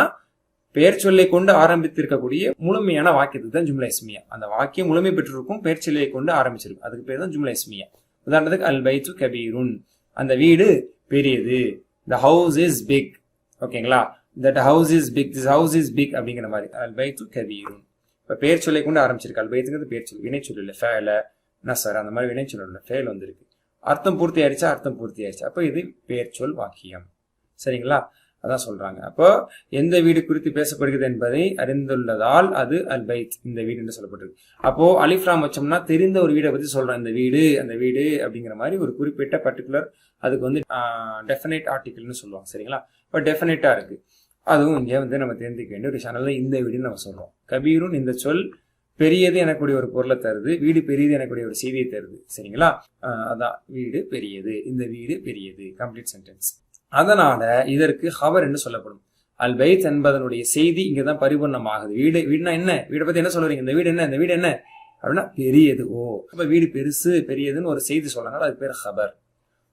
பெயர் சொல்லை கொண்டு ஆரம்பித்திருக்கக்கூடிய முழுமையான வாக்கியத்துக்கு தான் ஜும்லா இஸ்மியா. அந்த வாக்கியம் முழுமை பெற்றிருக்கும், பெயர் சொல்லை கொண்டு ஆரம்பிச்சிருக்கும், அதுக்கு பேர் தான் ஜும்லா இஸ்மியா. உதாரணத்துக்கு அல் பைத்து கபீருன், அந்த வீடு பெரியது, the house is big, ஓகேங்களா, that house is big, this house is big அப்படிங்கிற மாதிரி அல் பைத்து கபீருன். இப்ப பெயர் சொல்லை கொண்டு ஆரம்பிச்சிருக்கு, அல் பைத்துங்கிறது பெயர் சொல், வினை சொல் இல்லை, ஃபேல நசர் அந்த மாதிரி வினை சொல் இல்லை, ஃபேல் வந்திருக்கு. அர்த்தம் பூர்த்தி ஆயிடுச்சா, அர்த்தம் பூர்த்தி ஆயிடுச்சு, அப்ப இது பெயர் சொல் வாக்கியம், சரிங்களா. அதான் சொல்றாங்க. அப்போ எந்த வீடு குறித்து பேசப்படுகிறது என்பதை அறிந்துள்ளதால் அது அல் பைத், இந்த வீடு என்று சொல்லப்பட்டிருக்கு. அப்போ அலிஃப்லாம் வச்சோம்னா தெரிந்த ஒரு வீடை பத்தி சொல்றோம், இந்த வீடு, அந்த வீடு அப்படிங்கிற மாதிரி ஒரு குறிப்பிட்ட பர்டிகுலர், அதுக்கு வந்து டெஃபினைட் ஆர்டிகல்னு சொல்லுவாங்க, சரிங்களா. இப்போ டெஃபினைட்டா இருக்கு, அதுவும் இங்கே வந்து நம்ம தெரிஞ்சுக்க வேண்டிய ஒரு சேனல்ல இந்த வீடுன்னு நம்ம சொல்றோம். கபீருன் இந்த சொல் பெரியது எனக்கூடிய ஒரு பொருளை தருது, வீடு பெரியது எனக்கூடிய ஒரு செய்தியை தருது, சரிங்களா. அதான் வீடு பெரியது, இந்த வீடு பெரியது, கம்ப்ளீட் சென்டென்ஸ். அதனால இதற்கு ஹபர் என்று சொல்லப்படும். அல் பைத் என்பதனுடைய செய்தி இங்கதான் பரிபூர்ணமாகுது. வீடுனா என்ன, வீடை பத்தி என்ன சொல்றீங்க, இந்த வீடு என்ன, இந்த வீடு என்ன அப்படின்னா பெரியது. ஓ, அப்ப வீடு பெருசு, பெரியதுன்னு ஒரு செய்தி சொல்றாங்க, அதுக்கு பேர் ஹபர்,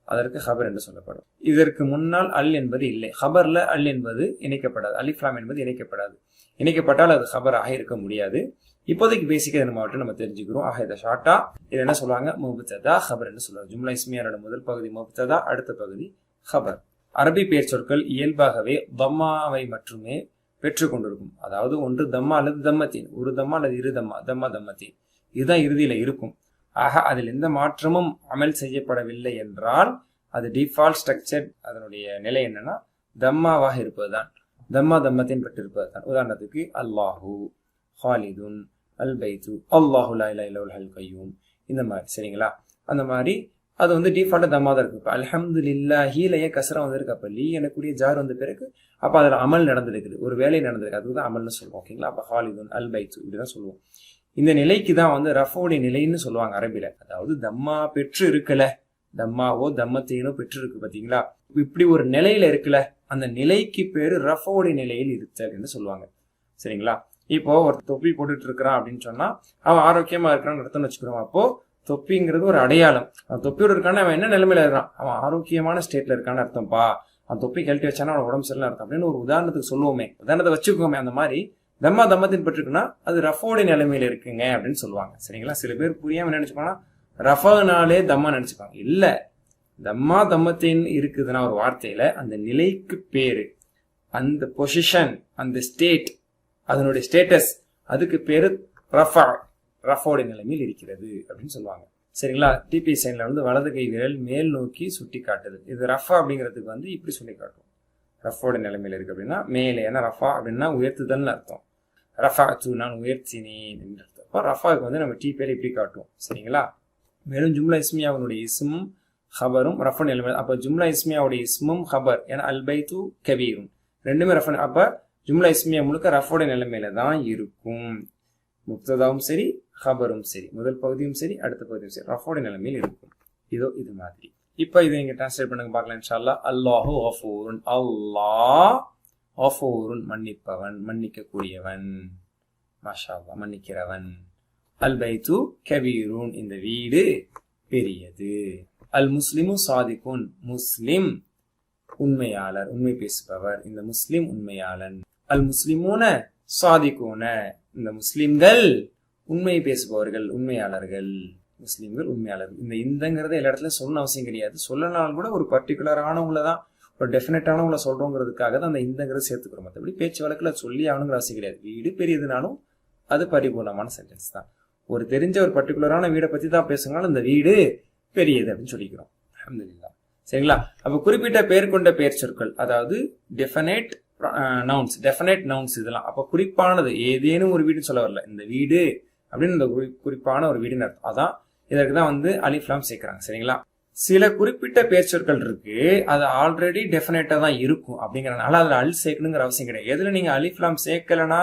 அதற்கு ஹபர் என்று சொல்லப்படும். இதற்கு முன்னால் அல் என்பது இல்லை, ஹபர்ல அல் என்பது இணைக்கப்படாது, அலிஃப்லாம் என்பது இணைக்கப்படாது. இணைக்கப்பட்டால் அது ஹபராக இருக்க முடியாது. இப்போதைக்கு பேசிக்க நம்ம தெரிஞ்சுக்கிறோம். ஆக இதை ஷார்ட்டா இது என்ன சொல்லுவாங்க, முப்ததா ஹபர் என்று சொல்லுவாங்க. ஜும்லா இஸ்மியாரோட முதல் பகுதி முப்ததா, அடுத்த பகுதி ஹபர். அரபி பெயர் சொற்கள் இயல்பாகவே தம்மாவை மட்டுமே பெற்று கொண்டிருக்கும். அதாவது ஒன்று தம்மா அல்லது தம்மத்தீன், ஒரு தம்மா அல்லது இரு தம்மா, தம்மா தம்மத்தீன், இதுதான் இறுதியில இருக்கும். ஆக அதில் எந்த மாற்றமும் அமல் செய்யப்படவில்லை என்றால் அது டிஃபால்ட் ஸ்ட்ரக்சர், அதனுடைய நிலை என்னன்னா தம்மாவாக இருப்பதுதான், தம்மா தம்மத்தின் பெற்றிருப்பதுதான். உதாரணத்துக்கு அல்லாஹு, ஹாலிதுன், அல் பைத்து, அல்லாஹு லா இலாஹ இல்லல் ஹல் கய்யூம், இந்த மாதிரி, சரிங்களா. அந்த மாதிரி அது வந்து டிஃபால்ட்டா தம்மா தான் இருக்கு. இப்போ அல்ஹம்துலில்லாஹிலயே கஸ்ரா வந்திருக்கு, அப்ப லீ எனக்கூடிய ஜார் வந்த பிறகு அப்ப அதுல அமல் நடந்திருக்குது, ஒரு வேலை நடந்திருக்கு, அதுதான் அமல்னு சொல்லுவோம், ஓகேங்களா. அப்ப ஹாலிதுன், அல் பைத்து இப்படிதான் சொல்லுவோம். இந்த நிலைக்கு தான் வந்து ரஃபோடைய நிலைன்னு சொல்லுவாங்க அரபில. அதாவது தம்மா பெற்று இருக்கல, தம்மாவோ தம்மத்தையனோ பெற்று இருக்கு பாத்தீங்களா, இப்படி ஒரு நிலையில இருக்குல்ல, அந்த நிலைக்கு பேரு ரஃபோடைய நிலையில் இருத்தல் என்று சொல்லுவாங்க, சரிங்களா. இப்போ ஒரு தொப்பி போட்டுட்டு இருக்கிறான் அப்படின்னு சொன்னா அவன் ஆரோக்கியமா இருக்கிறான்னு அர்த்தம்னு வச்சுக்கிறோம். அப்போ தொப்பிங்கிறது ஒரு அடையாளம், அவன் தொப்பியோட இருக்கான்னு அவன் என்ன நிலைமையில இருக்கான், அவன் ஆரோக்கியமான ஸ்டேட்ல இருக்கான்னு அர்த்தம்பா, அவன் தொப்பி கழட்டி வச்சானா அவன் உடம்பு சரியில்லை அர்த்தம் அப்படின்னு ஒரு உதாரணத்துக்கு சொல்லுவோமே, உதாரணத்தை வச்சுக்கோமே. அந்த மாதிரி தம்மா தம்மத்தின் பற்றிருக்குன்னா அது ரஃபோடைய நிலைமையில இருக்குங்க அப்படின்னு சொல்லுவாங்க, சரிங்களா. சில பேர் புரியாம நினைச்சுப்பாங்கன்னா ரஃபனாலே தம்மா நினைச்சுப்பாங்க. இல்ல, தம்மா தம்மத்தின் இருக்குதுன்னா ஒரு வார்த்தையில அந்த நிலைக்கு பேரு, அந்த பொசிஷன், அந்த ஸ்டேட், அதனுடைய ஸ்டேட்டஸ், அதுக்கு பேரு ரஃபா, ரஃபோடைய நிலைமையில் இருக்கிறது அப்படின்னு சொல்லுவாங்க. சரிங்களா? டிபி சைன்ல வந்து வலது கை விரல் மேல் நோக்கி சுட்டி காட்டுது. இது ரஃபா அப்படிங்கிறதுக்கு வந்து இப்படி சொல்லி காட்டும். ரஃபோட நிலைமையில இருக்கு அப்படின்னா மேலே, ஏன்னா ரஃபா அப்படின்னா உயர்த்துதல்னு அர்த்தம். ரஃபா நான் உயர்த்தினேன் என்று அர்த்தம். அப்போ ரஃபாவுக்கு வந்து நம்ம டி பேர் இப்படி காட்டுவோம். சரிங்களா? மேலும் ஜும்லா இஸ்மியாவுடைய இஸ்மும் ஹபரும் ரஃபா நிலைமையில். அப்போ ஜும்லா இஸ்மியாவுடைய இஸ்மும் ஹபர், ஏன்னா அல்பைத்து கபீரும் ரெண்டுமே ரஃபா. அப்ப ஜும்லா இஸ்மியா முழுக்க ரஃபோட நிலைமையில தான் இருக்கும். முப்ததாவும் சரி, ஹபரும் சரி, முதல் பகுதியும் சரி, அடுத்த பகுதியும் சரி, ரஃபோட நிலைமையில் இருக்கும். இதோ இது மாதிரி. இப்ப இதை இங்க டிரான்ஸ்லேட் பண்ணுங்க பார்க்கலாம் இன்ஷா அல்லாஹ். அல்லாஹு கஃபூருன், அல்லாஹ் கஃபூருன் மன்னிப்பவன், மன்னிக்க கூடியவன், மாஷா அல்லாஹ் மன்னிக்கிறவன். அல் பைத்து கபீருன், இந்த வீடு பெரியது. அல் முஸ்லிமு சாதிகுன், முஸ்லிம் உண்மையாளர், உண்மை பேசுபவர், இந்த முஸ்லிம் உண்மையாளன். அல் முஸ்லிமூன சாதிகூன, இந்த முஸ்லிம்கள் உண்மை பேசுபவர்கள், உண்மையாளர்கள். முஸ்லிம்கள் உண்மையாளர்கள். இந்த இந்தங்கிறத எல்லா இடத்துல சொல்லணும் அவசியம் கிடையாது. சொல்லனாலும் கூட ஒரு பர்டிகுலரானவங்கள தான், ஒரு டெஃபினட்டானவங்கள சொல்றோங்கிறதுக்காக தான் அந்த இந்தங்கிறத சேர்த்துக்கிறோம். மற்றபடி பேச்சு வழக்குல சொல்லி ஆகணுங்கிற அவசியம் கிடையாது. வீடு பெரியதுனாலும் அது பரிபூர்ணமான சென்டென்ஸ் தான். ஒரு தெரிஞ்ச ஒரு பர்டிகுலரான வீடை பத்தி தான் பேசுனாலும் இந்த வீடு பெரியது அப்படின்னு சொல்லிக்கிறோம். அல்ஹம்துலில்லாஹ். சரிங்களா? அப்ப குறிப்பிட்ட பெயர் கொண்ட பெயர் சொற்கள், அதாவது டெஃபினைட் நவுன்ஸ், டெஃபினைட் நவுன்ஸ் இதெல்லாம். அப்ப குறிப்பானது ஏதேனும் ஒரு வீடு சொல்ல வரல, இந்த வீடு அப்படின்னு இந்த குறிப்பான ஒரு வீடுன்னு அர்த்தம். அதான் இதற்கு தான் வந்து அலிஃப் லாம் சேர்க்கிறாங்க. சரிங்களா? சில குறிப்பிட்ட பெயர் சொற்கள் இருக்கு, அது ஆல்ரெடி டெஃபினைட்டா தான் இருக்கும். அப்படிங்கறதுனால அதுல அல் சேர்க்கணுங்கிற அவசியம் கிடையாது. எதுல நீங்க அலிஃப் லாம் சேர்க்கலனா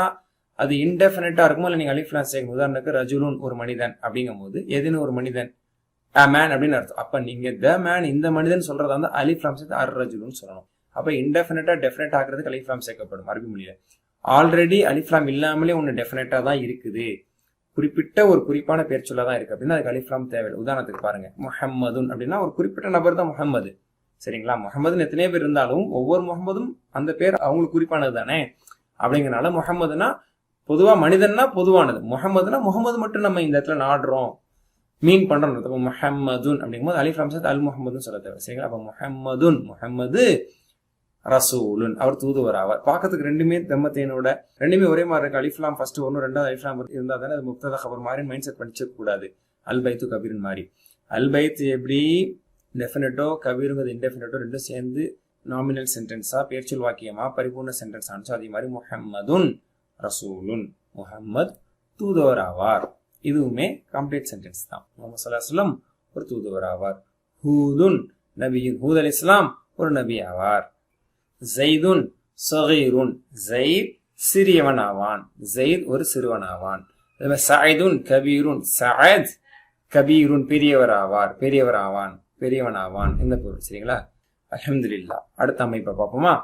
அது இன்டெஃபினைட்டா இருக்குமோ, இல்ல நீங்க அலிஃப் லாம் சேர்க்கணும். உதாரணத்துக்கு ரஜுலுன் ஒரு மனிதன் அப்படிங்கும் போது எதுன்னு ஒரு மனிதன், a man அப்படின்னு அர்த்தம். அப்ப நீங்க the man, இந்த மனிதன் சொல்றதா வந்து அலிஃப் லாம் சேர்த்து அர் ரஜுலுன்னு சொல்லணும். அப்ப இன்டெஃபினைட்டா டெஃபினைட் ஆகிறதுக்கு அலிஃப் லாம் சேர்க்கப்படும் அரபி மொழியில. ஆல்ரெடி அலிஃப் லாம் இல்லாமலே ஒன்னு டெஃபினைட்டா தான் இருக்குது, குறிப்பிட்ட ஒரு குறிப்பான பேர் சொல்ல தான் இருக்கு அப்படின்னா அதுக்கு அலிஃப் லாம் தேவையில்லை. உதாரணத்துக்கு பாருங்க, முஹம்மதுன் அப்படின்னா ஒரு குறிப்பிட்ட நபர் தான் முஹம்மது. சரிங்களா? முஹம்மதுன்னு எத்தனையோ பேர் இருந்தாலும் ஒவ்வொரு முகமதும் அந்த பேர் அவங்களுக்கு குறிப்பானது தானே. அப்படிங்கறனால முஹம்மதுனா பொதுவா, மனிதன்னா பொதுவானது, முஹம்மதுனா முகமது மட்டும் நம்ம இந்த இடத்துல நாடுறோம், மீன் பண்றோம். முஹம்மதுன் அப்படிங்கும்போது அலிஃப் லாம் சேர்த்து அல் முஹம்மதுன்னு சொல்ல தேவை. சரிங்களா? அப்ப முஹம்மதுன், முஹம்மது ரசூலுன், அவர் தூதுவர் ஆவார். பார்க்கறதுக்கு ரெண்டுமே தம்மத்தேனோட ரெண்டுமே ஒரே மாதிரி இருக்கு. அலிஃப்லாம் ஃபர்ஸ்ட் ஒன்னு, ரெண்டாவது அலிஃப்லாம் இருந்தா தானே அது முப்ததா கபர் மாதிரி மைண்ட் செட் பண்ணிக்க கூடாது. அல் பைத்து கபீரன் மாதிரி. அல் பைத் எப்படி டெஃபினட்டோ கபீருங்கிறது இன்டெஃபினட்டோ ரெண்டும் சேர்ந்து நாமினல் சென்டென்ஸா, பேர்ச்சொல் வாக்கியமா, பரிபூர்ண சென்டென்ஸ் ஆனிச்சோ அதே மாதிரி முஹம்மதுன் ரசூலுன், முஹம்மத் தூதுவர் ஆவார். இதுவுமே கம்ப்ளீட் சென்டென்ஸ் தான். முஹம்மது ஸல்லல்லாஹு அலைஹி வஸல்லம் ஒரு தூதுவர் ஆவார். ஹூதுன் நபியுன், ஹூத் அலைஹிஸ்ஸலாம் ஒரு நபி ஆவார். ஜெய்துன் சகீருன், ஜெயித் சிறியவன் ஆவான், ஜெயித் ஒரு சிறுவன் ஆவான். சஅதுன் கபீருன், சஅத் கபீருன் பெரியவர் ஆவார், பெரியவர் ஆவான், பெரியவன் ஆவான் இந்த பொருள். சரிங்களா? அல்ஹம்துலில்லாஹ். அடுத்த அமைப்பை பார்ப்போமா?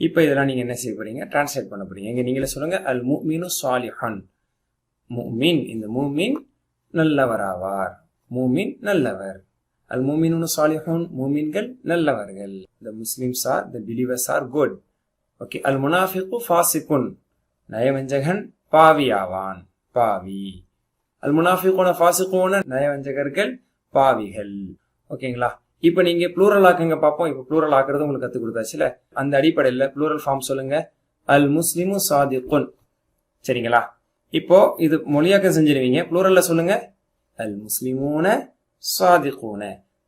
இப்ப இதெல்லாம் நீங்க என்ன செய்ய போறீங்க? டிரான்ஸ்லேட் பண்ண போறீங்க. இங்க நீங்களே சொல்லுங்க. அல் முஃமினு ஸாலிஹன், முஃமின் இந்த முஃமின் நல்லவர் ஆவார், முஃமின் நல்லவர். அல் முஃமினூன ஸாலிஹூன், முஃமின்கள் நல்லவர்கள். The Muslims are, the believers are good. Okay. அல் முனாஃபிகு ஃபாசிகுன், நயவஞ்சகன் பாவி ஆவான், பாவி. அல் முனாஃபிகுன ஃபாசிகூன, நயவஞ்சகர்கள் பாவிகள். ஓகேங்களா? இப்ப நீங்க ப்ளூரல் ஆக்குங்க பார்ப்போம். இப்ப ப்ளூரல் ஆக்குறது உங்களுக்கு கத்து கொடுத்தாச்சுல, அந்த அடிப்படையில ப்ளூரல் ஃபார்ம் சொல்லுங்க. அல் முஸ்லிமு சாதிகுன். சரிங்களா? இப்போ இது மொழியாக்கம் செஞ்சிருவீங்க. ப்ளூரல்ல சொல்லுங்க. அல் முஸ்லிமூன சாதிகூன.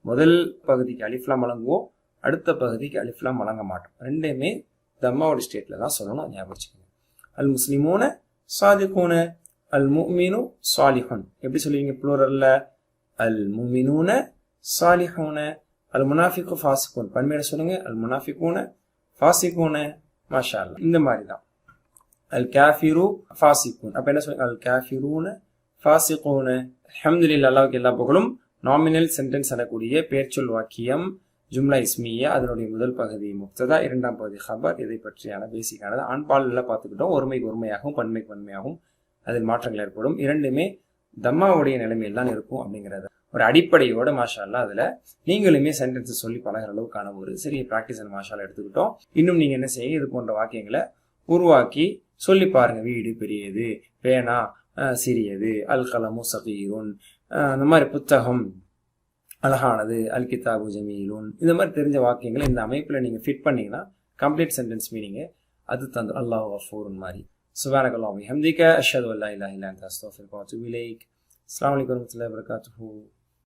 முதல் பகுதிக்கு அலிஃப்லாம் வழங்குவோம், அடுத்த பகுதிக்கு அலிஃப்லாம் வழங்க மாட்டோம். ரெண்டுமே தம்மாவோட ஸ்டேட்ல தான் சொல்லணும், ஞாபகம் வச்சுக்கோங்க. அல் முஸ்லிமூன சாதிகூன, அல் முஃமினு ஸாலிஹுன். எப்படி சொல்லுவீங்க ப்ளூரல்ல? அல் முஃமினூன ஸாலிஹூன, அல் முனாஃபிகு ஃபாசிகூன். பன்மையில சொல்லுங்க. அல் முனாஃபிகூன ஃபாசிகூன. மாஷா அல்லாஹ். இந்த மாதிரி தான். அல் காஃபிரு ஃபாசிகூன். அப்ப என்ன சொல்லுங்க? அல் காஃபிரூன ஃபாசிகூன. அல்ஹம்துலில்லாஹ். அல்லாஹ்வுக்கு எல்லா புகழும். நாமினல் சென்டென்ஸ் எனக்கூடிய பேர்ச்சொல் வாக்கியம், ஜும்லா இஸ்மியா, அதனுடைய முதல் பகுதி முப்ததா, இரண்டாம் பகுதி ஹபர். இதை பற்றியான பேசிக்கானது ஆண்பாலில் பார்த்துக்கிட்டோம். ஒருமைக்கு ஒருமையாகவும் பன்மைக்கு பன்மையாகவும் அதில் மாற்றங்கள் ஏற்படும். இரண்டுமே தம்மாவுடைய நிலைமையில் தான் இருக்கும் அப்படிங்கிறது ஒரு அடிப்படையோட மாஷா அல்லாஹ் அதுல நீங்களுமே சென்டென்ஸ் சொல்லி பழகிற அளவுக்கான ஒரு சிறிய பிராக்டிஸ் மாஷா அல்லாஹ் எடுத்துக்கிட்டோம். இன்னும் நீங்க என்ன செய்ய, இது போன்ற வாக்கியங்களை உருவாக்கி சொல்லி பாருங்க. வீடு பெரியது, பேனா சிறியது, அல் கலமு சகீருன், அந்த மாதிரி புத்தகம் அழகானது, அல் கிதாபு ஜமீலுன், இந்த மாதிரி தெரிஞ்ச வாக்கியங்களை இந்த அமைப்புல நீங்க ஃபிட் பண்ணீங்கன்னா கம்ப்ளீட் சென்டென்ஸ் மீனிங் அது தந்துடும். அல்லாஹ் கஃபூருன் மாதிரி. சுப்ஹானக்கல்லாஹு வபிஹம்திக அஷ்ஹது அல்லா இலாஹா இல்லா அன்த அஸ்தக்ஃபிருக வ அத்தூபு இலைக். அஸ்ஸலாமு அலைக்கும் வரஹ்மத்துல்லாஹி வபரகாத்துஹு.